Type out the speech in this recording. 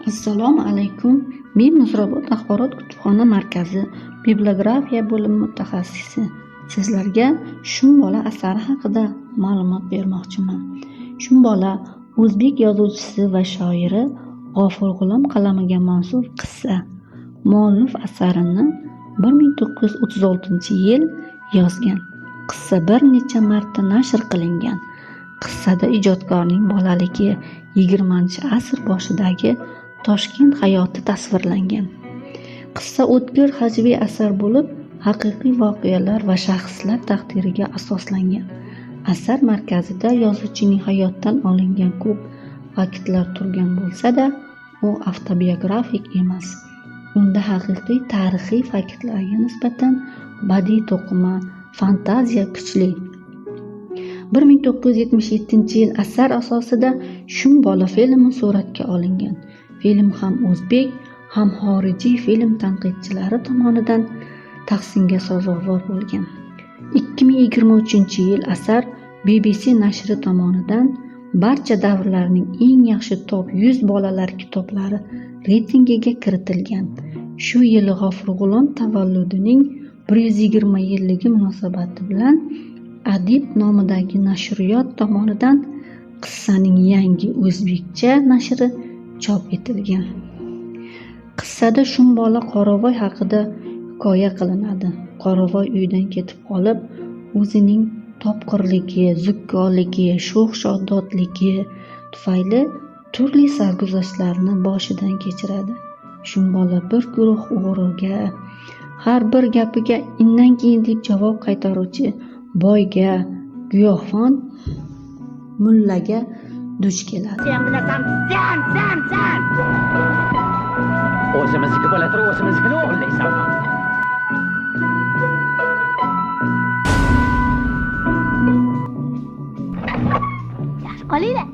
Assalomu alaykum. Men Muzrabot axborot kutubxona markazi bibliografiya bo'limi mutaxassisi. Sizlarga Shumbola asari haqida ma'lumot bermoqchiman. Shumbola o'zbek yozuvchisi va shoiri G'ofur G'ulom qalamiga mansub qissa. Muallif asarini 1936-yil yozgan. Qissa bir necha marta nashr qilingan. Qissada ijodkorning bolaligi 20-asr boshidagi Toshkent hayoti tasvirlangan. Qissa o'tkir hajviy asar bo'lib, haqiqiy voqealar va shaxslar taqdiriga asoslangan. Asar markazida yozuvchining hayotdan olingan ko'p faktlar turgan bo'lsa-da, u avtobiografik emas. Unda haqiqiy tarixiy faktlarga nisbatan badiiy to'qima, fantaziya kuchli. 1977-yil asar asosida Shumbola filmi suratga olingan. Film ham o'zbek, ham xorijiy film tanqidchilari tomonidan tahsinga sazovor bo'lgan. 2023-yil asar BBC nashri tomonidan barcha davrlarning eng yaxshi top 100 bolalar kitoblari reytingiga kiritilgan. Shu yili G'ofur G'ulom tavalludining 120-yilligi munosabati bilan Adib nomidagi nashriyot tomonidan qissaning yangi o'zbekcha nashri chop etilgan. Qissada Shumbola Qoravoy haqida hikoya qilinadi. Qoravoy uydan ketib qolib, o'zining topqirligi, zukkoligi, sho'x-shododligi tufayli turli sarguzashtlarni boshidan kechiradi. Shumbola bir guruh o'g'riga, har bir gapiga indan keyin deb javob qaytaruvchi boyga, giyohvand mullaga duch keladi. Sen bilasan, sen! O'zimizniki bo'la turib, o'zimiznikini o'g'irlaysan. Yaxshi qolinglar.